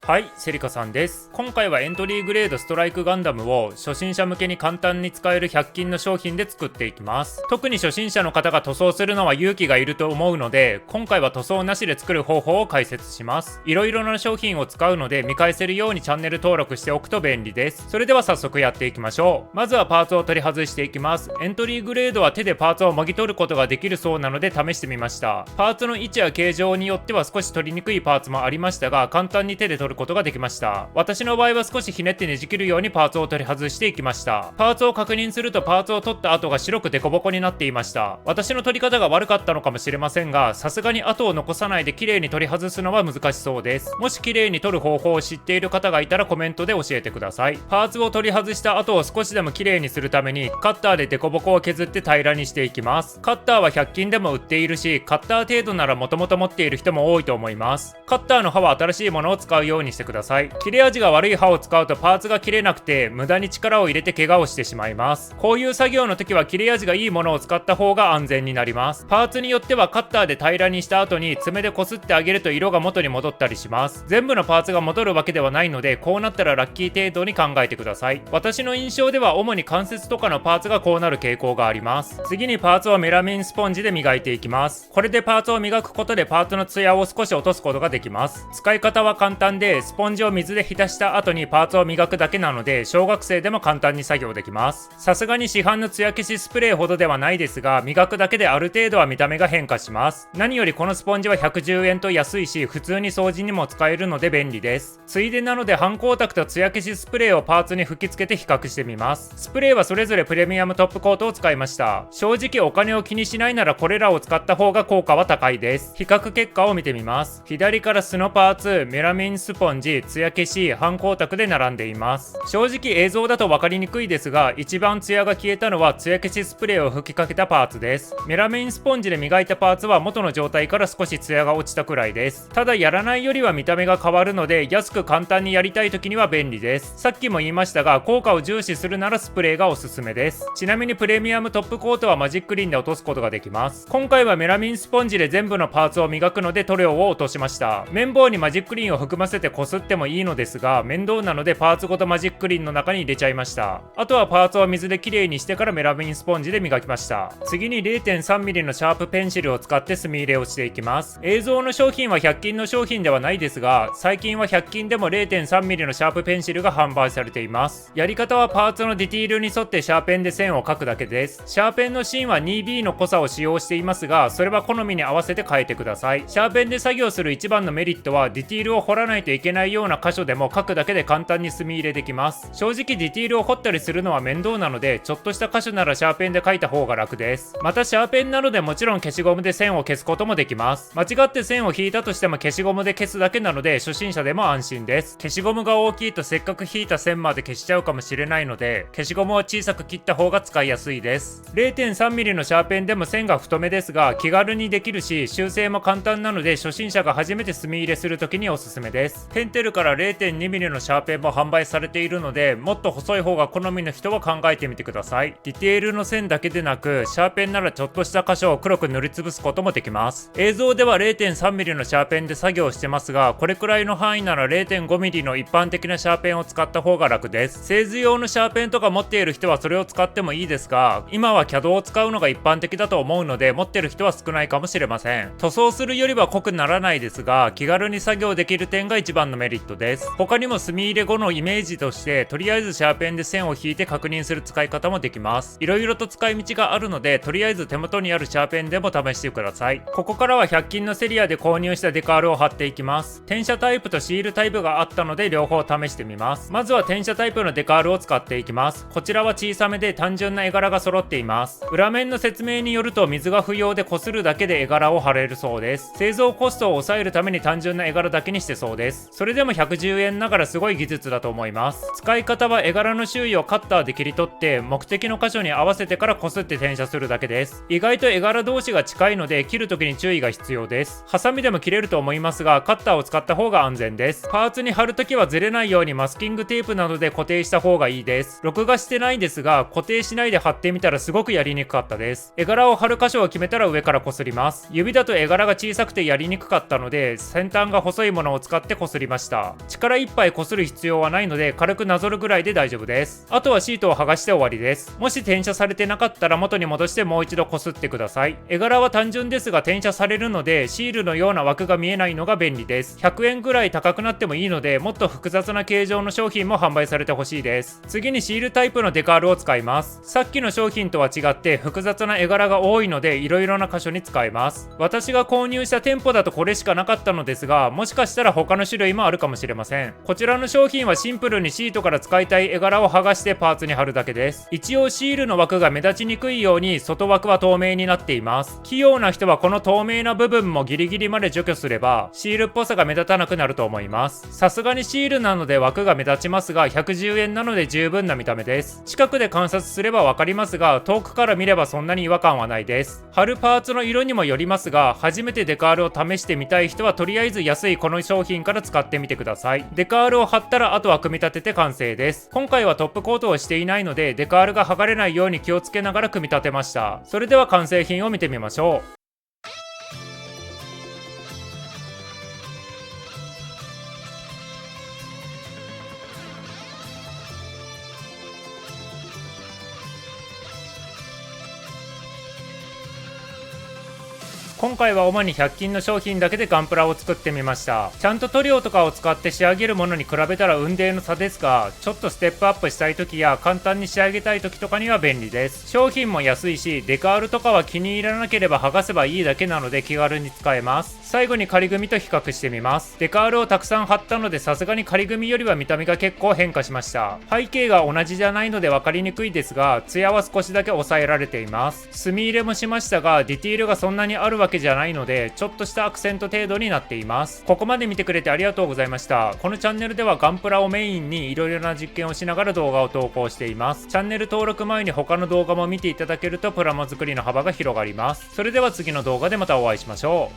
はい、セリカさんです。今回はエントリーグレードストライクガンダムを初心者向けに簡単に使える100均の商品で作っていきます。特に初心者の方が塗装するのは勇気がいると思うので、今回は塗装なしで作る方法を解説します。いろいろな商品を使うので見返せるようにチャンネル登録しておくと便利です。それでは早速やっていきましょう。まずはパーツを取り外していきます。エントリーグレードは手でパーツをもぎ取ることができるそうなので試してみました。パーツの位置や形状によっては少し取りにくいパーツもありましたが、簡単に手で取ることができました。私の場合は少しひねってねじ切るようにパーツを取り外していきました。パーツを確認するとパーツを取った跡が白くデコボコになっていました。私の取り方が悪かったのかもしれませんが、さすがに跡を残さないで綺麗に取り外すのは難しそうです。もし綺麗に取る方法を知っている方がいたらコメントで教えてください。パーツを取り外した跡を少しでも綺麗にするためにカッターでデコボコを削って平らにしていきます。カッターは100均でも売っているし、カッター程度ならもともと持っている人も多いと思います。カッターの刃は新しいものを使うようにしてください。切れ味が悪い刃を使うとパーツが切れなくて無駄に力を入れて怪我をしてしまいます。こういう作業の時は切れ味がいいものを使った方が安全になります。パーツによってはカッターで平らにした後に爪でこすってあげると色が元に戻ったりします。全部のパーツが戻るわけではないので、こうなったらラッキー程度に考えてください。私の印象では主に関節とかのパーツがこうなる傾向があります。次にパーツをメラミンスポンジで磨いていきます。これでパーツを磨くことでパーツのツヤを少し落とすことができます。使い方は簡単で、スポンジを水で浸した後にパーツを磨くだけなので、小学生でも簡単に作業できます。さすがに市販の艶消しスプレーほどではないですが、磨くだけである程度は見た目が変化します。何よりこのスポンジは110円と安いし、普通に掃除にも使えるので便利です。ついでなので反光沢と艶消しスプレーをパーツに吹き付けて比較してみます。スプレーはそれぞれプレミアムトップコートを使いました。正直お金を気にしないならこれらを使った方が効果は高いです。比較結果を見てみます。左から素のパーツ、メラミンスポンジ、艶消し、反光沢で並んでいます。正直映像だと分かりにくいですが、一番艶が消えたのは艶消しスプレーを吹きかけたパーツです。メラミンスポンジで磨いたパーツは元の状態から少し艶が落ちたくらいです。ただやらないよりは見た目が変わるので、安く簡単にやりたい時には便利です。さっきも言いましたが、効果を重視するならスプレーがおすすめです。ちなみにプレミアムトップコートはマジックリンで落とすことができます。今回はメラミンスポンジで全部のパーツを磨くので塗料を落としました。綿棒にマジックリンを含ませてこすってもいいのですが、面倒なのでパーツごとマジックリンの中に入れちゃいました。あとはパーツを水できれいにしてからメラミンスポンジで磨きました。次に 0.3mm のシャープペンシルを使って墨入れをしていきます。映像の商品は100均の商品ではないですが、最近は100均でも 0.3mm のシャープペンシルが販売されています。やり方はパーツのディティールに沿ってシャーペンで線を描くだけです。シャーペンの芯は 2B の濃さを使用していますが、それは好みに合わせて変えてください。シャーペンで作業する一番のメリットは、ディティールを彫らないといけないような箇所でも描くだけで簡単に墨入れできます。正直ディティールを彫ったりするのは面倒なので、ちょっとした箇所ならシャーペンで描いた方が楽です。またシャーペンなのでもちろん消しゴムで線を消すこともできます。間違って線を引いたとしても消しゴムで消すだけなので初心者でも安心です。消しゴムが大きいとせっかく引いた線まで消しちゃうかもしれないので、消しゴムを小さく切った方が使いやすいです。 0.3mm のシャーペンでも線が太めですが気軽にできるし、修正も簡単なので初心者が初めて墨入れする時におすすめです。ペンテルから 0.2mm のシャーペンも販売されているので、もっと細い方が好みの人は考えてみてください。ディテールの線だけでなく、シャーペンならちょっとした箇所を黒く塗りつぶすこともできます。映像では 0.3mm のシャーペンで作業してますが、これくらいの範囲なら 0.5mm の一般的なシャーペンを使った方が楽です。製図用のシャーペンとか持っている人はそれを使ってもいいですが、今は CAD を使うのが一般的だと思うので、持ってる人は少ないかもしれません。塗装するよりは濃くならないですが、気軽に作業できる点が一番のメリットです。他にも墨入れ後のイメージとして、とりあえずシャーペンで線を引いて確認する使い方もできます。いろいろと使い道があるので、とりあえず手元にあるシャーペンでも試してください。ここからは100均のセリアで購入したデカールを貼っていきます。転写タイプとシールタイプがあったので両方試してみます。まずは転写タイプのデカールを使っていきます。こちらは小さめで単純な絵柄が揃っています。裏面の説明によると水が不要で擦るだけで絵柄を貼れるそうです。製造コストを抑えるために単純な絵柄だけにしてそうです。それでも110円ながらすごい技術だと思います。使い方は絵柄の周囲をカッターで切り取って目的の箇所に合わせてから擦って転写するだけです。意外と絵柄同士が近いので切るときに注意が必要です。ハサミでも切れると思いますが、カッターを使った方が安全です。パーツに貼るときはずれないようにマスキングテープなどで固定した方がいいです。録画してないですが、固定しないで貼ってみたらすごくやりにくかったです。絵柄を貼る箇所を決めたら上から擦ります。指だと絵柄が小さくてやりにくかったので、先端が細いものを使って擦りました。力いっぱい擦る必要はないので軽くなぞるぐらいで大丈夫です。あとはシートを剥がして終わりです。もし転写されてなかったら元に戻してもう一度擦ってください。絵柄は単純ですが転写されるのでシールのような枠が見えないのが便利です。100円ぐらい高くなってもいいのでもっと複雑な形状の商品も販売されてほしいです。次にシールタイプのデカールを使います。さっきの商品とは違って複雑な絵柄が多いので色々な箇所に使えます。私が購入した店舗だとこれしかなかったのですが、もしかしたら他の種類もあるかもしれません。こちらの商品はシンプルにシートから使いたい絵柄を剥がしてパーツに貼るだけです。一応シールの枠が目立ちにくいように外枠は透明になっています。器用な人はこの透明な部分もギリギリまで除去すればシールっぽさが目立たなくなると思います。さすがにシールなので枠が目立ちますが110円なので十分な見た目です。近くで観察すればわかりますが遠くから見ればそんなに違和感はないです。貼るパーツの色にもよりますが初めてデカールを試してみたい人はとりあえず安いこの商品から使ってみてください。デカールを貼ったらあとは組み立てて完成です。今回はトップコートをしていないのでデカールが剥がれないように気をつけながら組み立てました。それでは完成品を見てみましょう。今回は主に100均の商品だけでガンプラを作ってみました。ちゃんと塗料とかを使って仕上げるものに比べたら雲泥の差ですが、ちょっとステップアップしたい時や簡単に仕上げたい時とかには便利です。商品も安いし、デカールとかは気に入らなければ剥がせばいいだけなので気軽に使えます。最後に仮組みと比較してみます。デカールをたくさん貼ったのでさすがに仮組みよりは見た目が結構変化しました。背景が同じじゃないので分かりにくいですが、ツヤは少しだけ抑えられています。墨入れもしましたが、ディティールがそんなにあるわけじゃないのでちょっとしたアクセント程度になっています。ここまで見てくれてありがとうございました。このチャンネルではガンプラをメインにいろいろな実験をしながら動画を投稿しています。チャンネル登録前に他の動画も見ていただけるとプラモ作りの幅が広がります。それでは次の動画でまたお会いしましょう。